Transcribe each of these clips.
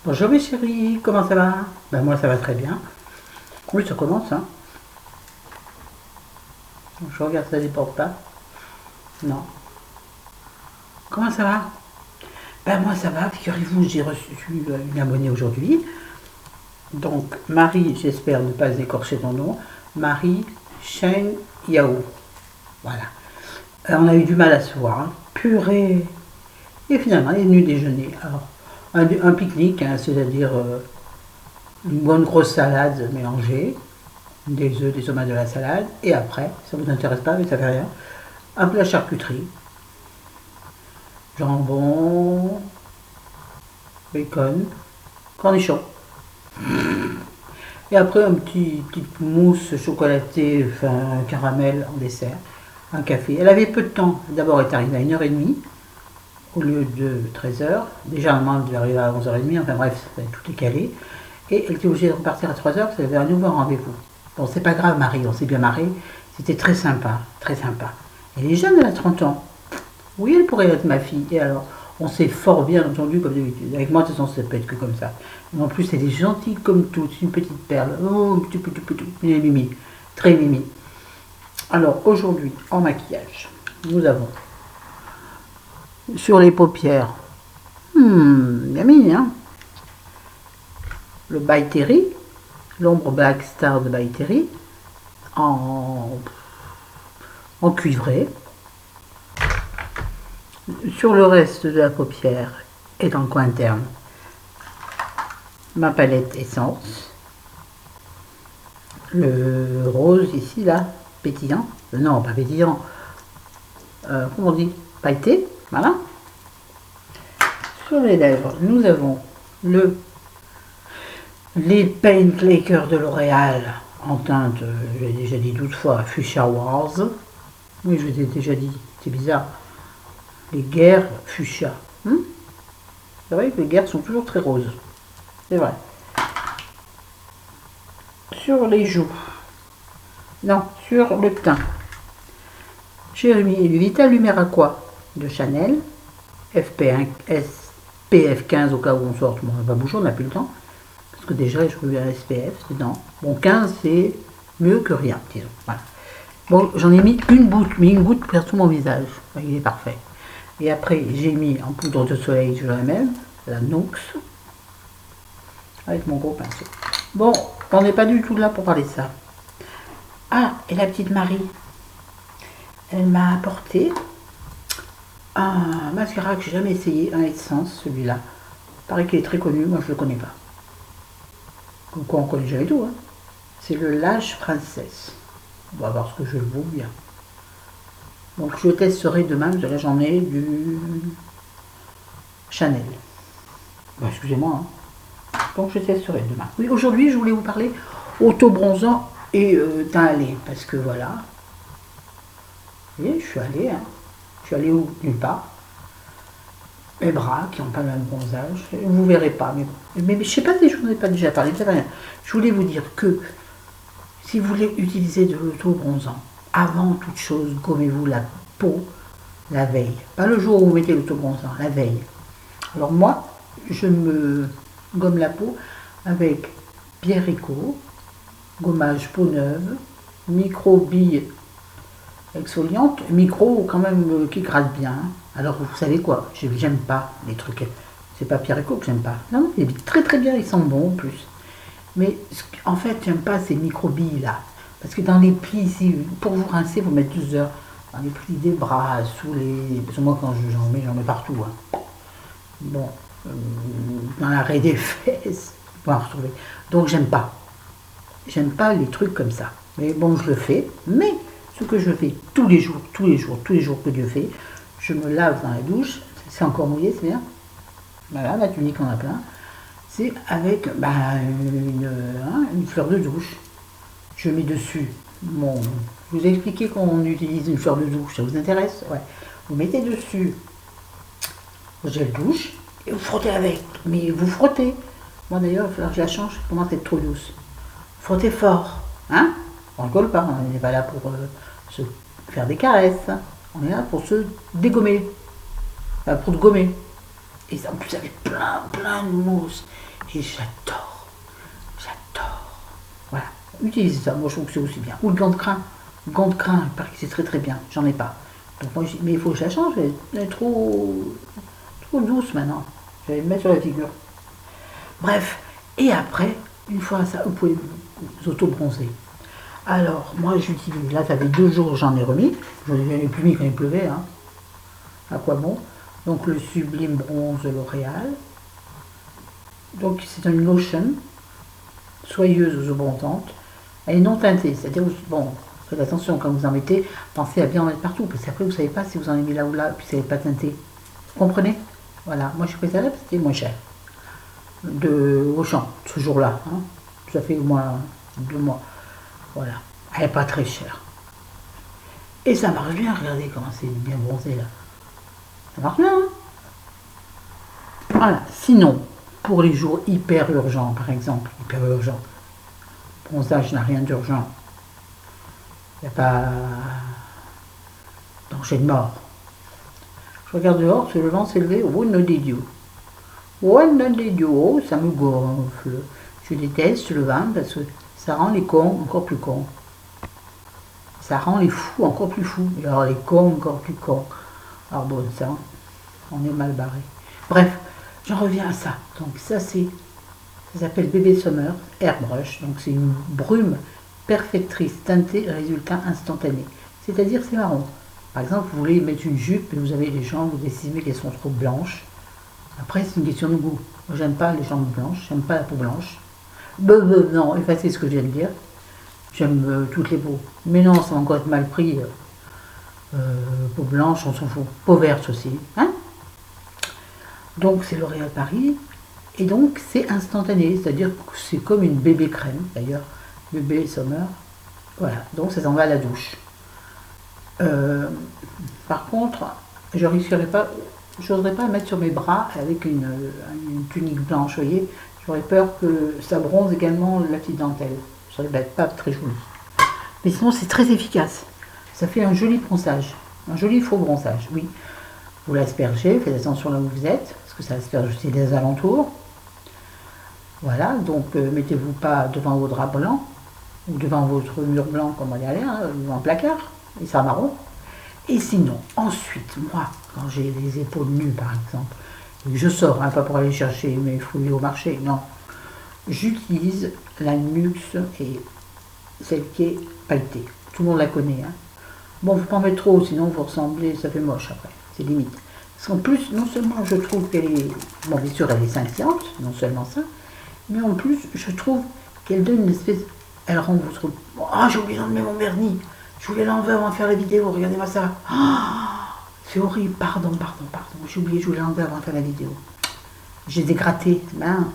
Bonjour mes chéris, comment ça va? Ben moi ça va très bien. Oui, ça commence, hein. Je regarde ça déborde pas. Non. Comment ça va? Ben moi ça va, figurez-vous, j'ai reçu une abonnée aujourd'hui. Donc Marie, j'espère ne pas écorcher ton nom. Marie Shen Yao. Voilà. On a eu du mal à se voir, hein. Purée. Et finalement, elle est venue déjeuner. Alors, un pique-nique, hein, c'est-à-dire une bonne grosse salade mélangée, des œufs, des tomates, de la salade, et après, ça vous intéresse pas, mais ça fait rien, un plat charcuterie, jambon, bacon, cornichons. Et après, petite mousse chocolatée, enfin un caramel en dessert, un café. Elle avait peu de temps. D'abord, elle est arrivée à 1h30 au lieu de 13h. Déjà, normalement, elle devait arriver à 11h30. Enfin bref, tout est calé. Et elle était obligée de repartir à 3h parce qu'elle avait un nouveau rendez-vous. Bon, c'est pas grave, Marie, on s'est bien marré. C'était très sympa, très sympa. Elle est jeune, elle a 30 ans. Oui, elle pourrait être ma fille. Et alors, on s'est fort bien entendu comme d'habitude. Avec moi, de toute façon, ça peut être que comme ça. Mais en plus, elle est gentille comme tout. C'est une petite perle. Oh, tout. Elle est mimi. Très mimi. Alors, aujourd'hui, en maquillage, nous avons sur les paupières, yummy, hein, le By Terry, l'ombre Black Star de By Terry, en, en cuivré. Sur le reste de la paupière et dans le coin interne, ma palette essence, le rose ici, là, pétillant, non, pas pétillant, comment on dit, pailleté, voilà. Sur les lèvres, nous avons les Paint Laker de L'Oréal en teinte, j'ai déjà dit 12 fois, Fuchsia Wars. Oui, je l'ai déjà dit, c'est bizarre. Les guerres fuchsia. C'est vrai que les guerres sont toujours très roses. C'est vrai. Sur les joues. Non, sur le teint. J'ai mis du Vital Lumera-Quoi de Chanel. FP1, SPF 15 au cas où on sorte. Bon, on va pas bouger, on n'a plus le temps. Parce que déjà, je veux un SPF dedans. Bon, 15, c'est mieux que rien, disons. Voilà. Bon, j'en ai mis une goutte pour tout mon visage. Il est parfait. Et après, j'ai mis en poudre de soleil, je la même, la Nox, avec mon gros pinceau. Bon, on n'est pas du tout là pour parler de ça. Ah, et la petite Marie, elle m'a apporté un mascara que j'ai jamais essayé, un Essence, celui-là. Il paraît qu'il est très connu, moi je le connais pas. Comme quoi on connaît jamais tout, hein. C'est le Lash Princess. On va voir ce que je vaux bien. Donc je testerai demain, parce que là j'en ai du Chanel. Bah, excusez-moi, hein. Donc je testerai demain. Oui, aujourd'hui je voulais vous parler auto-bronzant et teint allé, parce que voilà. Vous voyez, je suis allée, hein. Je suis allée où? Nulle part. Mes bras qui n'ont pas le même bronzage. Vous verrez pas, mais bon. Mais je sais pas si je vous en ai pas déjà parlé, ça va rien. Je voulais vous dire que si vous voulez utiliser de l'auto-bronzant, avant toute chose, gommez-vous la peau la veille. Pas le jour où vous mettez l'auto-bronzant, la veille. Alors moi, je me gomme la peau avec Pierre Rico, gommage peau neuve, micro-bille exfoliante, micro quand même qui gratte bien. Alors vous savez quoi, j'aime pas les trucs, c'est pas Pierre Rico que j'aime pas. Non, il est très très bien, ils sont bons en plus. Mais en fait, j'aime pas ces micro-billes là. Parce que dans les plis ici, pour vous rincer, vous mettez 12 heures. Dans les plis des bras, sous les. Parce que moi, quand j'en mets partout, hein. Bon, dans l'arrêt des fesses, on va en retrouver. Donc, j'aime pas. J'aime pas les trucs comme ça. Mais bon, je le fais. Mais ce que je fais tous les jours que Dieu fait, je me lave dans la douche. C'est encore mouillé, c'est bien. Voilà, la tunique en a plein. C'est avec une fleur de douche. Je mets dessus mon. Je vous ai expliqué qu'on utilise une fleur de douche, ça vous intéresse? Ouais. Vous mettez dessus le gel douche et vous frottez avec. Mais vous frottez. Moi d'ailleurs, il va falloir que je la change, elle commence à être trop douce. Frottez fort. Hein? On ne rigole pas, on n'est pas là pour se faire des caresses. On est là pour se dégommer. Enfin, pour te gommer. Et en plus avec plein de mousse. Et j'adore. J'adore. Voilà. Utilisez ça. Moi, je trouve que c'est aussi bien. Ou le gant de crin. Le gant de crin, il paraît que c'est très très bien. J'en ai pas. Donc, moi, mais il faut que je la change. Elle est trop douce maintenant. Je vais me mettre sur la figure. Bref. Et après, une fois ça, vous pouvez vous auto-bronzer. Alors, moi, j'utilise. Là, ça fait 2 jours, j'en ai remis. Je n'en ai plus mis quand il pleuvait. Hein. À quoi bon? Donc, le Sublime Bronze de L'Oréal. Donc, c'est une lotion soyeuse aux eaux bronzantes. Elle est non teintée. C'est-à-dire, bon, faites attention quand vous en mettez, pensez à bien en mettre partout. Parce qu'après, vous ne savez pas si vous en avez mis là ou là, puis ça n'est pas teinté. Vous comprenez? Voilà. Moi, je fais ça là parce que c'était moins cher. De Auchan, ce jour-là. Hein. Ça fait au moins 2 mois. Voilà. Elle n'est pas très chère. Et ça marche bien. Regardez comment c'est bien bronzé là. Ça marche bien. Hein. Voilà. Sinon, pour les jours hyper urgents, par exemple, hyper urgent, bronzage n'a rien d'urgent. Il n'y a pas danger de mort. Je regarde dehors, le vent s'est levé. Oh, no did you, ça me gonfle. Je déteste le vent parce que ça rend les cons encore plus cons. Ça rend les fous encore plus fous. Et alors les cons encore plus cons. Alors bon, ça, on est mal barré. Bref, j'en reviens à ça. Donc ça s'appelle Bébé Summer Airbrush. Donc c'est une brume perfectrice teintée, résultat instantané. C'est-à-dire c'est marron. Par exemple, vous voulez mettre une jupe et vous avez les jambes, vous estimez qu'elles sont trop blanches. Après, c'est une question de goût. Moi, j'aime pas les jambes blanches, j'aime pas la peau blanche. Non, effacez ce que je viens de dire. J'aime toutes les peaux. Mais non, ça va encore être mal pris. Peau blanche, on s'en fout. Peau verte aussi. Hein? Donc, c'est L'Oréal Paris. Et donc, c'est instantané. C'est-à-dire que c'est comme une bébé crème, d'ailleurs. Bébé Summer. Voilà. Donc, ça s'en va à la douche. Par contre, je risquerais pas. J'oserais pas mettre sur mes bras avec une tunique blanche, vous voyez. J'aurais peur que ça bronze également la petite dentelle. Ça va être pas très joli. Mais sinon, c'est très efficace. Ça fait un joli bronzage. Un joli faux bronzage, oui. Vous l'aspergez, faites attention là où vous êtes, parce que ça asperge aussi les alentours. Voilà, donc mettez-vous pas devant vos draps blancs, ou devant votre mur blanc comme on est allé, hein, ou un placard, et ça marron. Et sinon, ensuite, moi, quand j'ai les épaules nues par exemple, et que je sors, hein, pas pour aller chercher mes fruits au marché, non, j'utilise la Nux et celle qui est pailletée. Tout le monde la connaît. Hein. Bon, faut pas en mettre trop, sinon vous ressemblez, ça fait moche après, c'est limite. Parce qu'en plus, non seulement je trouve qu'elle est, bon bien sûr elle est scintillante, non seulement ça, mais en plus je trouve qu'elle donne une espèce, elle rend votre... Ah, j'ai oublié d'enlever mon vernis. Je voulais l'enlever avant de faire la vidéo, regardez-moi ça. Oh, c'est horrible, pardon. J'ai oublié, je voulais l'enlever avant de faire la vidéo. J'ai dégratté, ben.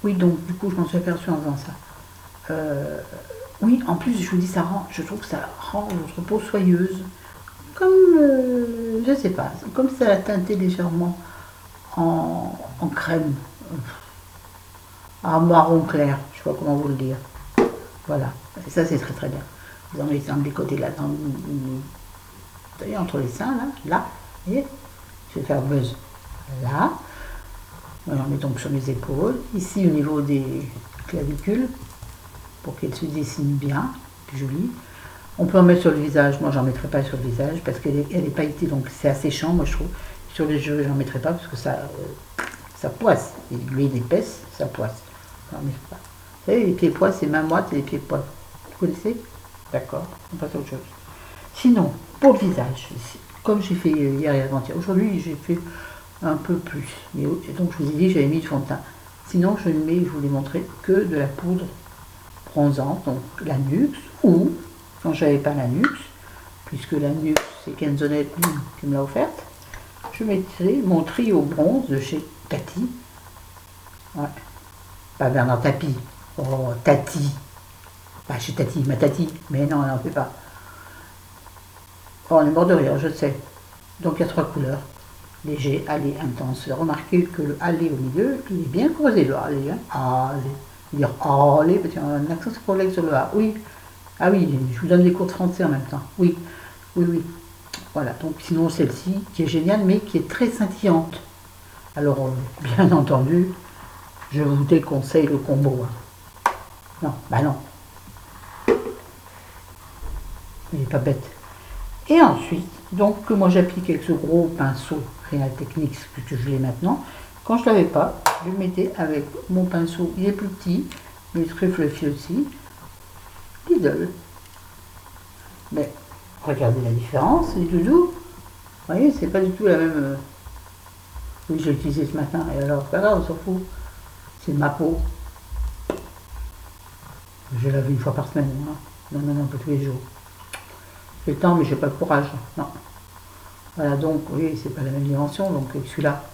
Oui, donc du coup, je m'en suis aperçu en faisant ça. Oui, en plus, je vous dis, je trouve que ça rend votre peau soyeuse. Comme, je sais pas, comme ça a teinté légèrement en crème. En marron clair, je sais pas comment vous le dire. Voilà, et ça c'est très très bien. Vous en mettez des côtés là, vous voyez, entre les seins, là, et je vais faire buzz. Là, j'en mets donc sur mes épaules, ici au niveau des clavicules, pour qu'elle se dessine bien, jolie. On peut en mettre sur le visage, moi j'en mettrai pas sur le visage, parce qu'elle est pailletée, donc c'est asséchant, moi je trouve. Sur les cheveux, j'en mettrai pas, parce que ça poisse. L'huile épaisse, ça poisse. J'en mets pas. Vous savez, les pieds pois, c'est main moite et les pieds pois. Vous connaissez? D'accord, on passe à autre chose. Sinon, pour le visage, comme j'ai fait hier et avant-hier, aujourd'hui j'ai fait un peu plus. Et donc je vous ai dit, j'avais mis du fond de teint. Sinon, je ne mets, je vous l'ai montré, que de la poudre bronzante, donc la Nux, ou, quand j'avais pas la Nux, puisque la Nux, c'est Kenzonette qui me l'a offerte, je mettrai mon trio bronze de chez Tati. Ouais. Pas Bernard Tapie. Oh, Tati. Pas chez Tati, ma Tati. Mais non, elle n'en fait pas. Oh, on est mort de rire, je sais. Donc il y a 3 couleurs. Léger, allé, intense. Remarquez que le allé au milieu, il est bien creusé, le allé. Hein. Allé. Dire allé, parce qu'il y a un accent circonflexe sur le A. Oui. Ah oui, je vous donne des cours de français en même temps. Oui. Voilà, donc sinon celle-ci, qui est géniale, mais qui est très scintillante. Alors, bien entendu, Je vous déconseille le combo. Hein. Non, bah non. Il n'est pas bête. Et ensuite, donc moi j'applique avec ce gros pinceau Real Techniques puisque je l'ai maintenant. Quand je ne l'avais pas, je le mettais avec mon pinceau, il est plus petit, mais très fluffy aussi, Lidl. Mais regardez la différence, les doudous. Vous voyez, c'est pas du tout la même. Oui, j'ai utilisé ce matin, et alors, pas grave, on s'en fout. C'est ma peau. Je lave une fois par semaine. Hein. Non, pas tous les jours. J'ai le temps, mais j'ai pas le courage. Non. Voilà, donc, oui, c'est pas la même dimension, donc celui-là,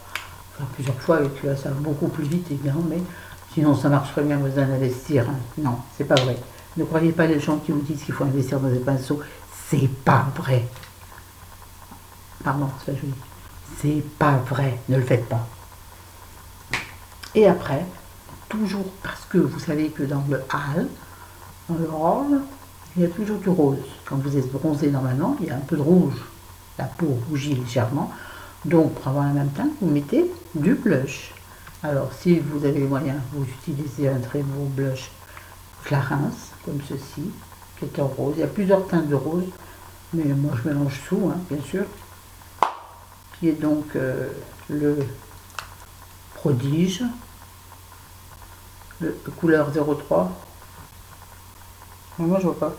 enfin, plusieurs fois, avec celui-là, ça va beaucoup plus vite, évidemment, mais sinon, ça marcherait bien, vous en investir. Hein. Non, c'est pas vrai. Ne croyez pas les gens qui vous disent qu'il faut investir dans des pinceaux. C'est pas vrai. Pardon, c'est pas joli. C'est pas vrai. Ne le faites pas. Et après, toujours parce que vous savez que dans le hâle, dans le rose, il y a toujours du rose. Quand vous êtes bronzé normalement, il y a un peu de rouge. La peau rougit légèrement. Donc, pour avoir la même teinte, vous mettez du blush. Alors, si vous avez les moyens, vous utilisez un très beau blush Clarins, comme ceci, qui est en rose. Il y a plusieurs teintes de rose, mais moi je mélange tout, hein, bien sûr. Qui est donc le Prodige, le couleur 03. Moi je vois pas.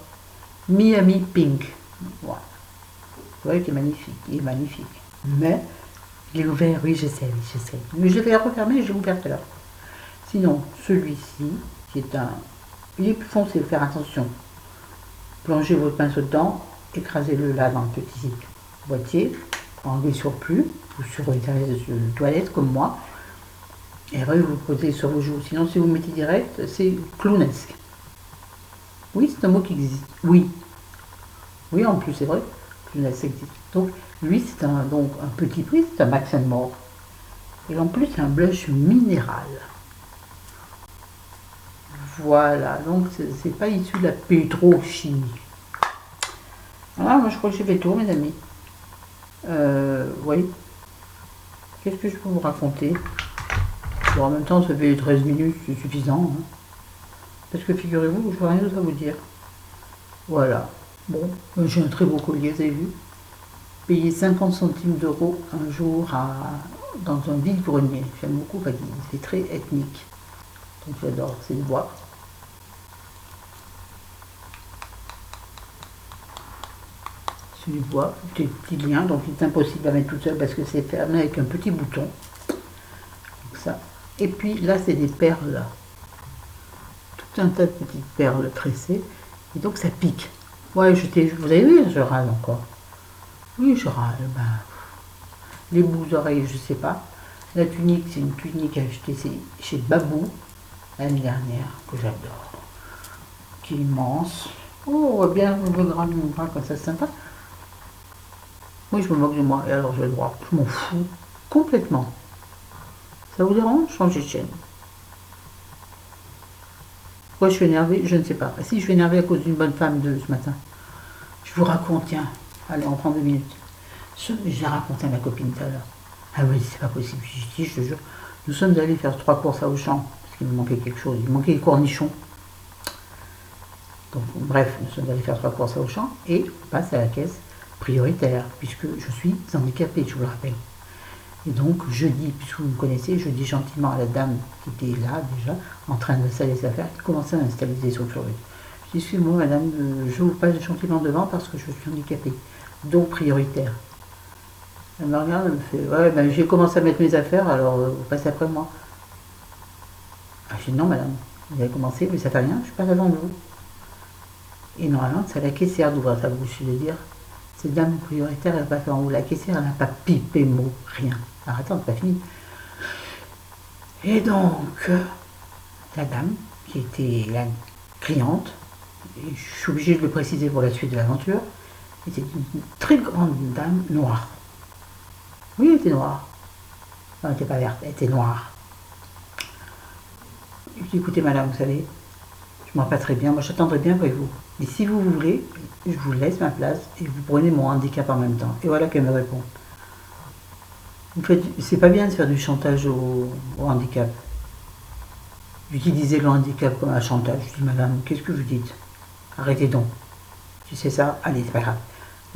Miami Pink. Voilà. Vous voyez qu'il est magnifique. Il est magnifique. Mais il est ouvert, oui, je sais. Mais je vais refermer, je l'ai ouvert tout à l'heure. Sinon, celui-ci, qui est un. Il est plus foncé, faire attention. Plongez votre pinceau dedans, écrasez-le là dans le petit boîtier, enlevez le surplus, ou sur une toilette comme moi, et après vous le posez sur vos joues. Sinon, si vous mettez direct, c'est clownesque. Oui, c'est un mot qui existe. Oui, en plus, c'est vrai, clownesque existe. Donc, lui, c'est donc un petit prix, c'est un Max & More. Et en plus, c'est un blush minéral. Voilà, donc c'est pas issu de la pétrochimie. Voilà, moi je crois que j'ai fait le tour, mes amis. Oui. Qu'est-ce que je peux vous raconter? Bon, en même temps, ça fait 13 minutes, c'est suffisant. Hein. Parce que figurez-vous, je n'ai rien d'autre à vous dire. Voilà. Bon, j'ai un très beau collier, vous avez vu. Payer 50 centimes d'euros un jour dans un vide-grenier. J'aime beaucoup, c'est très ethnique. Donc j'adore, c'est le bois. C'est du bois, c'est des petits liens, donc il est impossible à mettre tout seul parce que c'est fermé avec un petit bouton. Donc ça. Et puis là, c'est des perles. Tout un tas de petites perles tressées. Et donc ça pique. Ouais, vous avez vu, je râle encore. Oui, je râle. Ben, les bouts d'oreilles, je sais pas. La tunique, c'est une tunique achetée chez Babou l'année dernière, que j'adore. Qui est immense. Oh, on voit bien le bras de mon bras, comme ça, c'est sympa. Oui, je me moque de moi, et alors j'ai le droit. Je m'en fous complètement. Ça vous dérange? Changez de chaîne. Pourquoi je suis énervée? Je ne sais pas. Si je suis énervée à cause d'une bonne femme de ce matin. Je vous raconte, tiens. Allez, on prend 2 minutes. J'ai raconté à ma copine tout à l'heure. Ah oui, c'est pas possible. Je te jure. Nous sommes allés faire 3 courses à Auchan, parce qu'il nous manquait quelque chose. Il manquait les cornichons. Donc, bref, nous sommes allés faire 3 courses à Auchan, et on passe à la caisse prioritaire, puisque je suis handicapée, je vous le rappelle. Et donc, je dis, puisque vous me connaissez, je dis gentiment à la dame qui était là déjà, en train d'installer ses affaires, qui commençait à installer des sur le Je dis, excusez-moi madame, je vous passe gentiment devant parce que je suis handicapée, donc prioritaire. Elle me regarde, elle me fait, ouais, ben j'ai commencé à mettre mes affaires, alors vous passez après moi. Ah, je dis, non madame, vous avez commencé, mais ça fait rien, je passe avant vous. Et normalement, c'est à la caissière d'ouvrir sa bouche, de dire, cette dame prioritaire, elle va faire en haut. La caissière, elle n'a pas pipé mot, rien. Alors attends, c'est pas fini. Et donc, la dame, qui était la cliente, et je suis obligée de le préciser pour la suite de l'aventure, était une très grande dame noire. Oui, elle était noire. Non, elle n'était pas verte, elle était noire. Je dis, écoutez madame, vous savez, je m'en pas très bien, moi j'attendrai bien avec vous. Mais si vous voulez, je vous laisse ma place et vous prenez mon handicap en même temps. Et voilà qu'elle me répond. En fait, c'est pas bien de faire du chantage au handicap. J'utilisais le handicap comme un chantage. Je dis, madame, qu'est-ce que vous dites? Arrêtez donc. Si c'est ça, allez, c'est pas grave.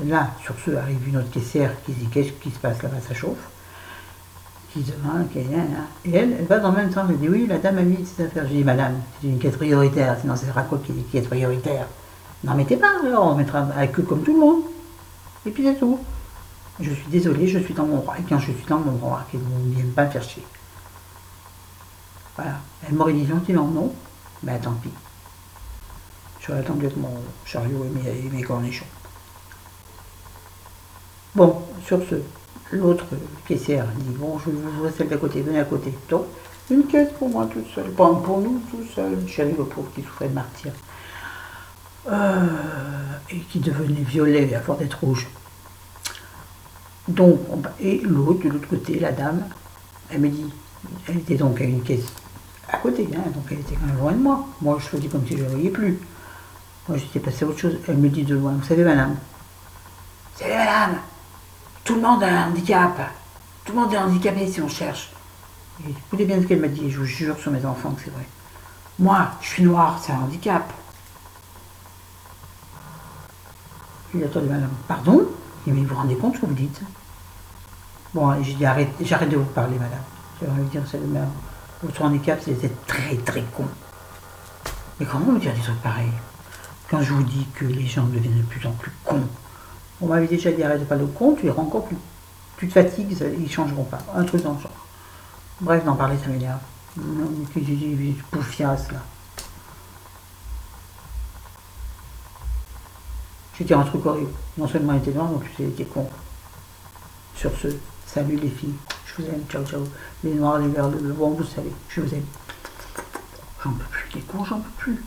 Là, sur ce, arrive une autre caissière qui dit, qu'est-ce qui se passe là-bas, ça chauffe. Qui demande, et elle va dans le même temps, elle dit, oui, la dame a mis ses affaires. Je dis, madame, c'est une quête prioritaire, sinon c'est quoi qui dit quête prioritaire? N'en mettez pas, alors on mettra avec eux comme tout le monde. Et puis c'est tout. Je suis désolée, je suis dans mon droit. Et quand je suis dans mon droit, qu'ils ne viennent pas me faire chier. Voilà. Elle m'aurait dit gentiment non, ben tant pis. J'aurais attendu avec mon chariot et mes cornichons. Bon, sur ce, l'autre caissière dit, bon, je vous vois celle d'à côté, venez à côté. Donc, une caisse pour moi toute seule, pas pour nous tout seul. Chérie, le pauvre qui souffrait de martyr. Et qui devenait violet à force d'être rouge. Donc, et l'autre, de l'autre côté, la dame, elle me dit, elle était donc à une caisse à côté, hein, donc elle était quand même loin de moi. Moi, je faisais comme si je ne la voyais plus. Moi, j'étais passé à autre chose. Elle me dit de loin, vous savez, madame, tout le monde a un handicap. Tout le monde est handicapé si on cherche. Et écoutez bien ce qu'elle m'a dit, je vous jure sur mes enfants que c'est vrai. Moi, je suis noire, c'est un handicap. Il a dit, madame, pardon? Il dit, mais vous vous rendez compte ce que vous dites? Bon, j'ai dit, j'arrête de vous parler, madame. J'ai envie de dire, votre handicap, c'est d'être très très con. Mais comment vous dire des trucs pareils? Quand je vous dis que les gens deviennent de plus en plus cons, on m'avait déjà dit, arrête de parler de con, tu les rends encore plus. Tu te fatigues, ils ne changeront pas. Un truc dans le genre. Bref, d'en parler, ça m'énerve. J'ai bouffiasse, là. J'ai dit un truc horrible. Non seulement elle était noire, donc elle était con. Sur ce, salut les filles. Je vous aime, ciao ciao. Les noirs, les verts, le bleu, bon, vous savez, je vous aime. J'en peux plus, les cons, j'en peux plus.